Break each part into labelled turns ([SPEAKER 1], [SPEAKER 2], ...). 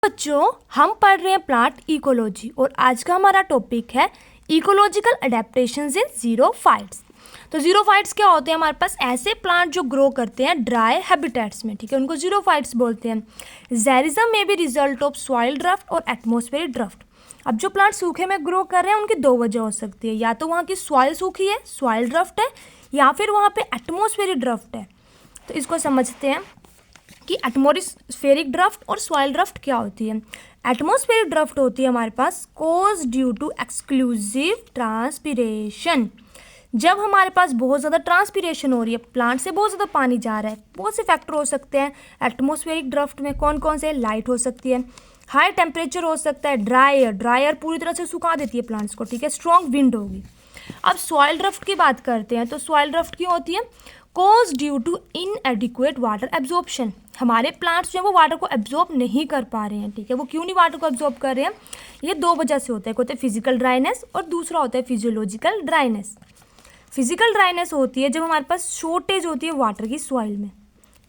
[SPEAKER 1] बच्चों, हम पढ़ रहे हैं प्लांट इकोलॉजी और आज का हमारा टॉपिक है इकोलॉजिकल अडेप्टेशंस इन ज़ीरोफाइट्स। तो ज़ीरोफाइट्स क्या होते हैं? हमारे पास ऐसे प्लांट जो ग्रो करते हैं ड्राई हैबिटेट्स में, ठीक है, उनको ज़ीरोफाइट्स बोलते हैं। ज़ेरिज्म में भी रिजल्ट ऑफ सॉइल ड्राफ्ट और एटमॉस्फेरिक ड्राफ्ट। अब जो प्लांट सूखे में ग्रो कर रहे हैं उनकी दो वजह हो सकती है, या तो वहाँ की सॉइल सूखी है, सॉइल ड्राफ्ट है, या फिर वहाँ पे एटमॉस्फेरिक ड्राफ्ट है। तो इसको समझते हैं कि एटमॉस्फेरिक ड्राफ्ट और सॉइल ड्राफ्ट क्या होती है। एटमॉस्फेरिक ड्राफ्ट होती है हमारे पास cause due to exclusive transpiration. जब हमारे पास बहुत ज़्यादा ट्रांसपिरेशन हो रही है, प्लांट से बहुत ज़्यादा पानी जा रहा है, बहुत से फैक्टर हो सकते हैं एटमॉस्फेरिक ड्राफ्ट में। कौन कौन से? लाइट हो सकती है, हाई टेम्परेचर हो सकता है, ड्राई एयर पूरी तरह से सुखा देती है प्लांट्स को, ठीक है, स्ट्रॉन्ग विंड होगी। अब सॉइल ड्राफ्ट की बात करते हैं, तो सॉइल ड्राफ्ट क्यों होती है? Cause due to inadequate water absorption. हमारे प्लांट्स जो है वो वाटर को एब्जॉर्ब नहीं कर पा रहे हैं, ठीक है। वो क्यों नहीं वाटर को एब्जॉर्ब कर रहे हैं? ये दो वजह से होता है। एक होता है फिजिकल ड्राइनेस और दूसरा होता है फिजियोलॉजिकल ड्राइनेस। फिजिकल ड्राइनेस होती है जब हमारे पास शॉर्टेज होती है वाटर की, सॉइल में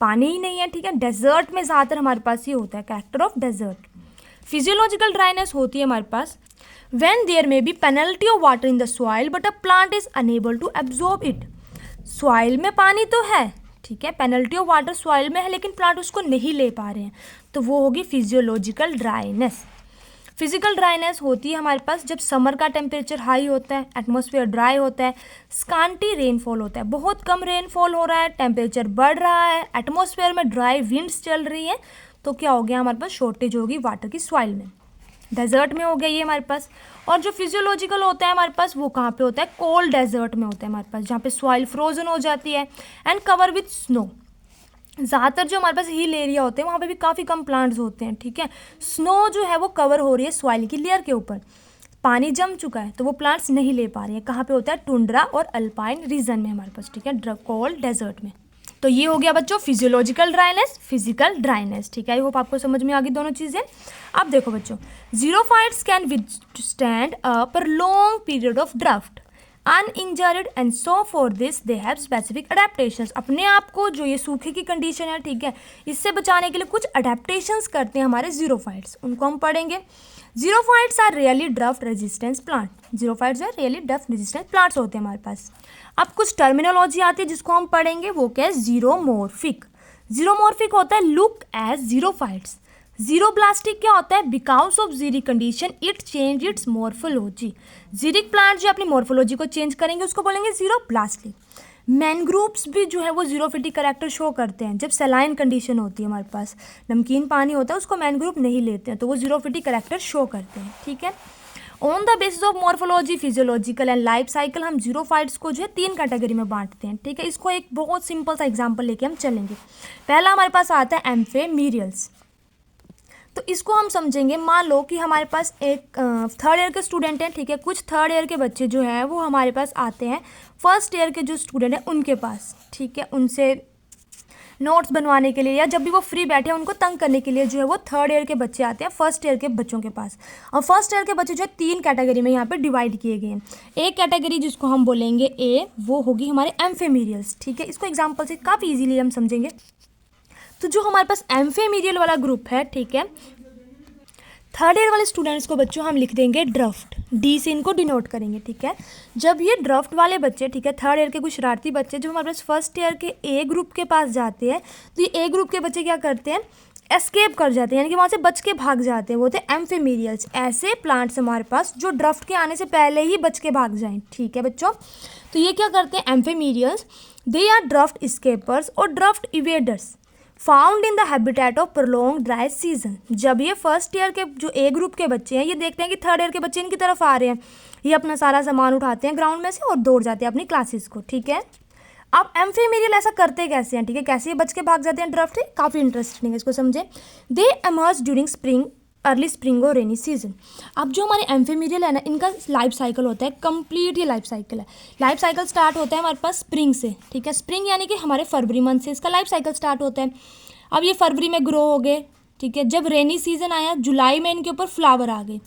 [SPEAKER 1] पानी ही नहीं है, ठीक है। डेजर्ट में ज़्यादातर हमारे पास ये होता है, character of desert. Physiological dryness होती है हमारे पास when there may be penalty of water in the soil but a plant is unable to absorb it। Soil में पानी तो है, ठीक है, पेनल्टी ऑफ वाटर सॉइल में है, लेकिन प्लांट उसको नहीं ले पा रहे हैं, तो वो होगी फिजियोलॉजिकल ड्राइनेस। फिजिकल ड्राइनेस होती है हमारे पास जब समर का टेम्परेचर हाई होता है, एटमॉस्फेयर ड्राई होता है, स्कांटी रेनफॉल होता है, बहुत कम रेनफॉल हो रहा है, टेम्परेचर बढ़ रहा है, एटमॉस्फेयर में ड्राई विंड्स चल रही है, तो क्या हो गया हमारे पास? शॉर्टेज होगी वाटर की सॉइल में। डेजर्ट में हो गया ये हमारे पास। और जो फिजियोलॉजिकल होता है हमारे पास वो कहाँ पे होता है? कोल्ड डेजर्ट में होता है हमारे पास, जहाँ पे सॉइल फ्रोजन हो जाती है एंड कवर विथ स्नो। ज़्यादातर जो हमारे पास हिल एरिया होते हैं वहाँ पे भी काफ़ी कम प्लांट्स होते हैं, ठीक है। स्नो जो है वो कवर हो रही है सॉइल की लेयर के ऊपर, पानी जम चुका है, तो वो प्लांट्स नहीं ले पा रही है। कहाँ पे होता है? टुंड्रा और अल्पाइन रीजन में हमारे पास, ठीक है, कोल्ड डेजर्ट में। तो ये हो गया बच्चों फिजियोलॉजिकल ड्राइनेस, फिजिकल ड्राइनेस, ठीक है। आई होप आपको समझ में आ गई दोनों चीज़ें। अब देखो बच्चों, xerophytes can withstand a prolonged period of drought uninjured and so for this they have specific adaptations. अपने आप को जो ये सूखे की कंडीशन है, ठीक है, इससे बचाने के लिए कुछ अडेप्टेशंस करते हैं हमारे ज़ीरोफाइट्स, उनको हम पढ़ेंगे। Xerophytes are really drought resistance plant. Xerophytes are really drought resistance plants होते हैं हमारे पास। अब कुछ टर्मिनोलॉजी आती है जिसको हम पढ़ेंगे, वो क्या है? ज़ीरोमॉर्फिक। ज़ीरोमॉर्फिक होता है लुक एज ज़ीरोफाइट्स। ज़ीरोब्लास्टिक क्या होता है? Because of xeric condition it change its morphology. Xeric plant जो अपनी मॉर्फोलॉजी को चेंज करेंगे उसको बोलेंगे ज़ीरोब्लास्टिक। मैनग्रूव्स भी जो है वो ज़ीरोफिटिक करेक्टर शो करते हैं जब सलाइन कंडीशन होती है, हमारे पास नमकीन पानी होता है, उसको मैनग्रूव नहीं लेते हैं, तो वो ज़ीरोफिटिक करेक्टर शो करते हैं, ठीक है। On the basis of morphology, physiological and life cycle हम ज़ीरोफाइट्स को जो है 3 कैटेगरी में बांटते हैं, ठीक है। इसको एक बहुत सिंपल सा एग्जांपल लेके हम चलेंगे। पहला हमारे पास आता है एम्फेमीरियल्स। तो इसको हम समझेंगे, मान लो कि हमारे पास एक थर्ड ईयर के स्टूडेंट हैं, ठीक है। कुछ थर्ड ईयर के बच्चे जो है वो हमारे पास आते हैं फर्स्ट ईयर के जो स्टूडेंट हैं उनके पास, ठीक है, उनसे नोट्स बनवाने के लिए या जब भी वो फ्री बैठे हैं उनको तंग करने के लिए जो है वो थर्ड ईयर के बच्चे आते हैं फर्स्ट ईयर के बच्चों के पास। और फर्स्ट ईयर के बच्चे जो है 3 कैटेगरी में यहाँ पे डिवाइड किए गए हैं। एक कैटेगरी जिसको हम बोलेंगे ए, वो होगी हमारे एम्फेमीरियल्स, ठीक है। इसको एग्जाम्पल से काफ़ी ईजिली हम समझेंगे। तो जो हमारे पास एम्फेमीरियल वाला ग्रुप है, ठीक है, थर्ड ईयर वाले स्टूडेंट्स को बच्चों हम लिख देंगे ड्राफ्ट, डी से इनको डिनोट करेंगे, ठीक है। जब ये ड्राफ्ट वाले बच्चे, ठीक है, थर्ड ईयर के कुछ शरारती बच्चे जो हमारे पास फर्स्ट ईयर के ए ग्रुप के पास जाते हैं, तो ये ए ग्रुप के बच्चे क्या करते हैं? एस्केप कर जाते हैं, यानी कि वहाँ से बच के भाग जाते हैं, वो होते हैं एम्फेमीरियल्स। ऐसे प्लांट्स हमारे पास जो ड्राफ्ट के आने से पहले ही बच के भाग जाएं, ठीक है बच्चों। तो ये क्या करते हैं एम्फेमीरियल्स? दे आर ड्राफ्ट स्केपर्स और drought evaders found in the habitat of prolong dry season. जब ये फर्स्ट ईयर के जो ए ग्रुप के बच्चे हैं ये देखते हैं कि थर्ड ईयर के बच्चे इनकी तरफ आ रहे हैं, ये अपना सारा सामान उठाते हैं ग्राउंड में से और दौड़ जाते हैं अपनी क्लासेस को, ठीक है। अब एम्फेमीरियल ऐसा करते कैसे हैं, ठीक है, कैसे ये बच के भाग जाते हैं ड्राफ्ट से? काफ़ी इंटरेस्टिंग है, इसको समझे। They emerge during spring, early spring और रेनी सीजन। अब जो हमारे एम्फेमीरियल है ना, इनका लाइफ साइकिल होता है कंप्लीट, ये लाइफ साइकिल है। लाइफ साइकिल स्टार्ट होता है हमारे पास स्प्रिंग से, ठीक है। स्प्रिंग यानी कि हमारे फरवरी मंथ से इसका लाइफ साइकिल स्टार्ट होता है। अब ये फरवरी में ग्रो हो गए, ठीक है। जब रेनी सीजन आया जुलाई में इनके ऊपर फ्लावर आ गए।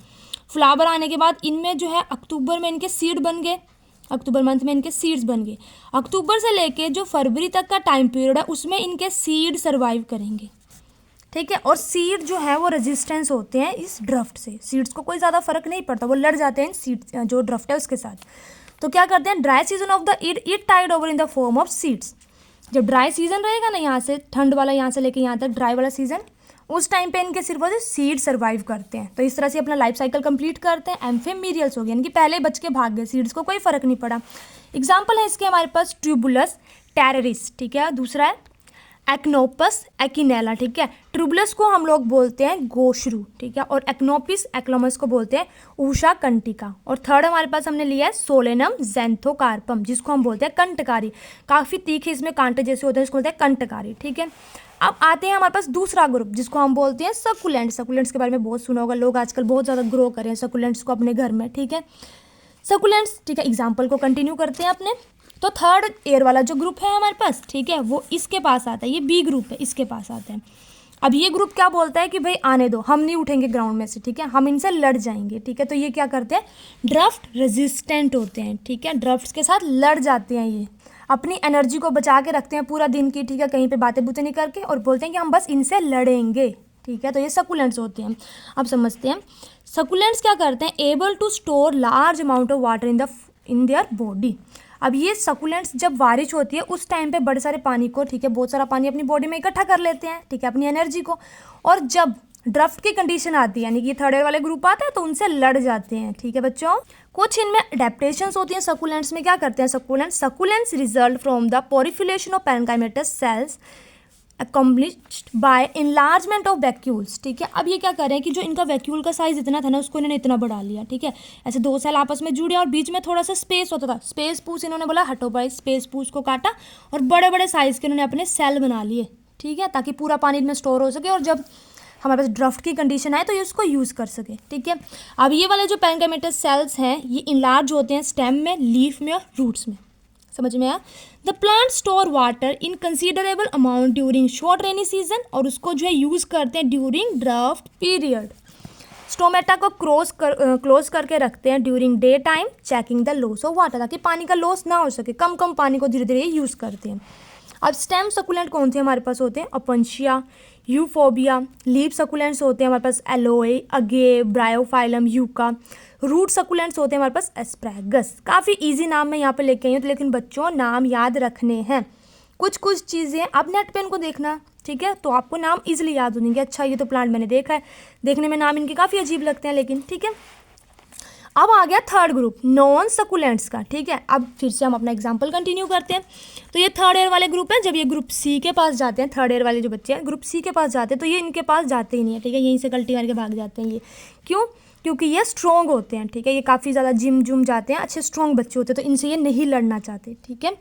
[SPEAKER 1] फ्लावर आने के बाद इनमें जो है अक्टूबर में इनके सीड बन गए, अक्टूबर मंथ में इनके सीड्स बन गए। अक्टूबर से लेके जो फरवरी तक का टाइम पीरियड है उसमें इनके सीड सर्वाइव करेंगे, ठीक है। और सीड जो है वो रेजिस्टेंस होते हैं इस ड्राफ्ट से, सीड्स को कोई ज़्यादा फर्क नहीं पड़ता, वो लड़ जाते हैं सीड जो ड्राफ्ट है उसके साथ। तो क्या करते हैं, dry season of the it tide over in the form of seeds. जब ड्राई सीजन रहेगा ना, यहाँ से ठंड वाला, यहाँ से लेके यहाँ तक ड्राई वाला सीजन, उस टाइम पे इनके सिर्फ वजह सीड सर्वाइव करते हैं। तो इस तरह से अपना लाइफ साइकिल कंप्लीट करते हैं। एम्फेमीरियल्स हो गया, इनकी पहले बच के भाग गए, सीड्स को कोई फर्क नहीं पड़ा। एग्जाम्पल है इसके हमारे पास ट्यूबुलस टेररिस, ठीक है। दूसरा है एक्नोपस एकिनेला, ठीक है। ट्यूबुलस को हम लोग बोलते हैं गोशरू, ठीक है। और एक्नोपिस एक्लोमस को बोलते हैं ऊषा कंटिका। और थर्ड हमारे पास हमने लिया है सोलेनम ज़ैंथोकार्पम, जिसको हम बोलते हैं कंटकारी। काफ़ी तीखे इसमें कांटे जैसे होते हैं, इसको बोलते हैं कंटकारी, ठीक है। अब आते हैं हमारे पास दूसरा ग्रुप, जिसको हम बोलते हैं सकुलेंट्स। सकुलेंट्स के बारे में बहुत सुना होगा, लोग आजकल बहुत ज़्यादा ग्रो कर रहे हैं सकुलेंट्स को अपने घर में, ठीक है। सकुलेंट्स, ठीक है। एग्जाम्पल को कंटिन्यू करते हैं अपने। तो थर्ड एयर वाला जो ग्रुप है हमारे पास, ठीक है, वो इसके पास आता है, ये बी ग्रुप है, इसके पास आता है। अब ये ग्रुप क्या बोलता है कि भाई आने दो, हम नहीं उठेंगे ग्राउंड में से, ठीक है, हम इनसे लड़ जाएंगे, ठीक है। तो ये क्या करते हैं, ड्राफ्ट रेजिस्टेंट होते हैं, ठीक है। ड्राफ्ट्स के साथ लड़ जाते हैं, ये अपनी एनर्जी को बचा के रखते हैं पूरा दिन की, ठीक है, कहीं पे बातें बूतें नहीं करके, और बोलते हैं कि हम बस इनसे लड़ेंगे, ठीक है। तो ये सकुलेंट्स होते हैं। अब समझते हैं सकुलेंट्स क्या करते हैं, able to store large amount of water in their body. अब ये सकुलेंट्स जब बारिश होती है उस टाइम पे बड़े सारे पानी को, ठीक है, बहुत सारा पानी अपनी बॉडी में इकट्ठा कर लेते हैं, ठीक है, अपनी एनर्जी को। और जब ड्राफ्ट की कंडीशन आती है, यानी कि थर्ड ईयर वाले ग्रुप आता है, तो उनसे लड़ जाते हैं, ठीक है बच्चों। कुछ इनमें अडेप्टेशंस होती हैं सकुलेंट्स में। क्या करते हैं succulents result from the proliferation of parenchymatous cells accomplished by enlargement of vacuoles, ठीक है। अब ये क्या कर रहे हैं कि जो इनका वैक्यूल का साइज इतना था ना, उसको इन्होंने इतना बढ़ा लिया, ठीक है। ऐसे दो सेल आपस में जुड़े और बीच में थोड़ा सा स्पेस होता था, स्पेस पूछ इन्होंने बोला हटो भाई, स्पेस पूछ को काटा और बड़े बड़े साइज के इन्होंने अपने सेल बना लिए, ठीक है, ताकि पूरा पानी इनमें स्टोर हो सके और जब हमारे पास ड्राफ्ट की कंडीशन आए तो ये उसको यूज़ कर सके, ठीक है। अब ये वाले जो पैरेन्काइमेटस सेल्स हैं ये इनलार्ज होते हैं स्टेम में, लीफ में और रूट्स में, समझ में आया। The plant store water in considerable amount during short rainy season, और उसको जो है यूज़ करते हैं ड्यूरिंग ड्राफ्ट पीरियड। स्टोमेटा को क्लोज करके रखते हैं during day time, checking the loss of water, ताकि पानी का लॉस ना हो सके, कम कम पानी को धीरे धीरे यूज़ करते हैं। अब स्टेम सकुलेंट कौन से हमारे पास होते हैं, अपंशिया, यूफोबिया। लीफ सकुलेंट्स होते हैं हमारे पास एलोए, अगे, ब्रायोफाइलम, यूका। रूट सकुलेंट्स होते हैं हमारे पास एस्प्रेगस। काफ़ी इजी नाम मैं यहाँ पे लेके आई हूँ, तो लेकिन बच्चों नाम याद रखने हैं। कुछ कुछ चीज़ें आप नेट पे इनको देखना, ठीक है, तो आपको नाम इजीली याद हो जाएंगे। अच्छा ये तो प्लांट मैंने देखा है, देखने में नाम इनके काफ़ी अजीब लगते हैं लेकिन, ठीक है। अब आ गया थर्ड ग्रुप नॉन सकुलेंट्स का, ठीक है। अब फिर से हम अपना एग्जाम्पल कंटिन्यू करते हैं। तो ये थर्ड ईयर वाले ग्रुप हैं, जब ये ग्रुप सी के पास जाते हैं, थर्ड ईयर वाले जो बच्चे हैं ग्रुप सी के पास जाते हैं, तो ये इनके पास जाते ही नहीं है, ठीक है, यहीं से गलती करके भाग जाते हैं ये। क्यों? क्योंकि ये स्ट्रॉन्ग होते हैं, ठीक है, ये काफ़ी ज़्यादा जिम जुम जाते हैं, अच्छे स्ट्रॉन्ग बच्चे होते हैं, तो इनसे ये नहीं लड़ना चाहते, ठीक है।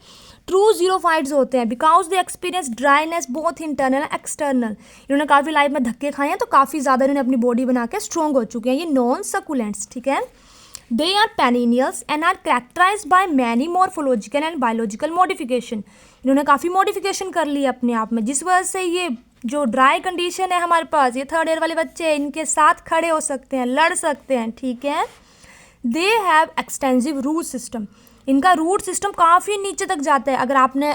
[SPEAKER 1] ट्रू जीरोफाइट्स होते हैं because they experience dryness both internal and external. इन्होंने काफ़ी लाइफ में धक्के खाए हैं, तो काफ़ी ज़्यादा इन्होंने अपनी बॉडी बना के स्ट्रॉन्ग हो चुके हैं ये नॉन सकुलेंट्स, ठीक है। They are perennials and are characterized by many morphological and biological modification. इन्होंने काफ़ी मॉडिफिकेशन कर ली अपने आप में, जिस वजह से ये जो ड्राई कंडीशन है हमारे पास, ये थर्ड ईयर वाले बच्चे इनके साथ खड़े हो सकते हैं, लड़ सकते हैं, ठीक है। They have extensive root system, इनका रूट सिस्टम काफ़ी नीचे तक जाता है। अगर आपने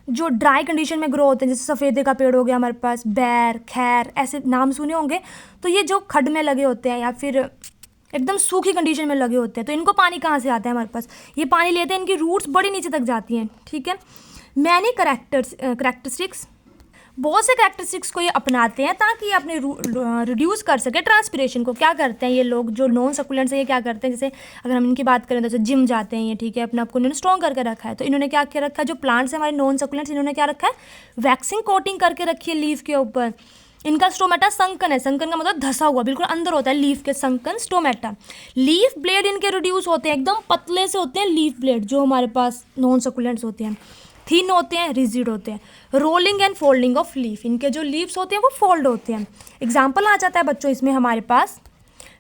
[SPEAKER 1] जो ड्राई कंडीशन में ग्रो होते हैं, जैसे सफ़ेदे का पेड़ हो गया हमारे पास, बैर, खैर, ऐसे नाम सुने होंगे, तो ये जो खड में लगे होते हैं या फिर एकदम सूखी कंडीशन में लगे होते हैं, तो इनको पानी कहाँ से आता है हमारे पास, ये पानी लेते हैं, इनकी रूट्स बड़ी नीचे तक जाती हैं, ठीक है। मैनी करेक्टरिस्टिक्स, बहुत से करेक्टरिस्टिक्स को ये अपनाते हैं ताकि ये अपने रिड्यूस कर सके ट्रांसपिरेशन को। क्या करते हैं ये लोग जो नॉन सकुलेंट्स हैं, ये क्या करते हैं, जैसे अगर हम इनकी बात करें तो जैसे जिम जाते हैं ये, ठीक है, अपने आप को इन्होंने स्ट्रॉन्ग करके रखा है, तो इन्होंने क्या क्या रखा है, जो प्लांट्स हैं हमारे नॉन सकुलेंट्स, इन्होंने क्या रखा है, वैक्सिंग कोटिंग करके रखी है लीफ के ऊपर। इनका स्टोमेटा संकन है, संकन का मतलब धसा हुआ, बिल्कुल अंदर होता है लीफ के, संकन स्टोमेटा। लीफ ब्लेड इनके रिड्यूस होते हैं, एकदम पतले से होते हैं लीफ ब्लेड जो हमारे पास नॉन सकुलेंट्स होते हैं, थिन होते हैं, रिजिड होते हैं। Rolling and folding of leaf, इनके जो लीव्स होते हैं वो फोल्ड होते हैं। एग्जाम्पल आ जाता है बच्चों इसमें हमारे पास,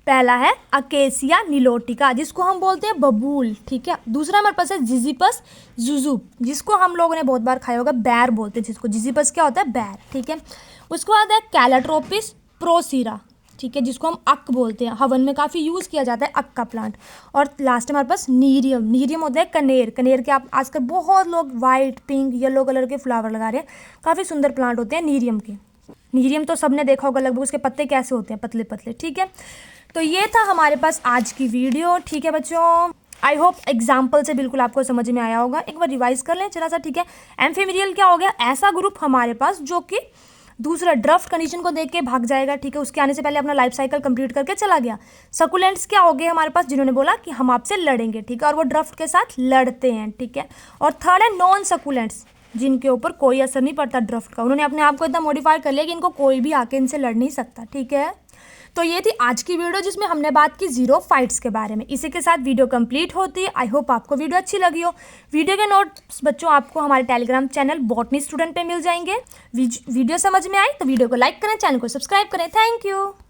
[SPEAKER 1] पहला है अकेसिया निलोटिका, जिसको हम बोलते हैं बबूल, ठीक है। दूसरा हमारे पास है जिजिपस जुजुब, जिसको हम लोगों ने बहुत बार खाया होगा, बैर बोलते हैं जिसको, जिजिपस क्या होता है, बैर, ठीक है। उसके बाद है कैलाट्रोपिस प्रोसीरा, ठीक है, जिसको हम अक बोलते हैं, हवन में काफ़ी यूज़ किया जाता है अक का प्लांट। और लास्ट में हमारे पास नीरियम, नीरियम होता है कनेर, कनेर के आप आजकल बहुत लोग वाइट, पिंक, येलो कलर के फ्लावर लगा रहे हैं, काफ़ी सुंदर प्लांट होते हैं नीरियम के। नीरियम तो सबने देखा होगा लगभग, उसके पत्ते कैसे होते हैं, पतले पतले। ठीक है, तो ये था हमारे पास आज की वीडियो। ठीक है बच्चों, आई होप एग्जाम्पल से बिल्कुल आपको समझ में आया होगा। एक बार रिवाइज कर लें जरा सा। ठीक है, एम्फीमेरियल क्या हो गया, ऐसा ग्रुप हमारे पास जो कि दूसरा ड्राफ्ट कंडीशन को देख के भाग जाएगा। ठीक है, उसके आने से पहले अपना लाइफ साइकिल कंप्लीट करके चला गया। सकुलेंट्स क्या हो गए हमारे पास, जिन्होंने बोला कि हम आपसे लड़ेंगे। ठीक है, और वो ड्राफ्ट के साथ लड़ते हैं। ठीक है, और थर्ड है नॉन सकुलेंट्स, जिनके ऊपर कोई असर नहीं पड़ता ड्राफ्ट का। उन्होंने अपने आप को इतना मॉडिफाई कर लिया कि इनको कोई भी आके इनसे लड़ नहीं सकता। ठीक है, तो ये थी आज की वीडियो जिसमें हमने बात की ज़ीरोफाइट्स के बारे में। इसी के साथ वीडियो कंप्लीट होती है। आई होप आपको वीडियो अच्छी लगी हो। वीडियो के नोट्स बच्चों आपको हमारे टेलीग्राम चैनल बॉटनी स्टूडेंट पे मिल जाएंगे। वीडियो समझ में आई तो वीडियो को लाइक करें, चैनल को सब्सक्राइब करें। Thank you.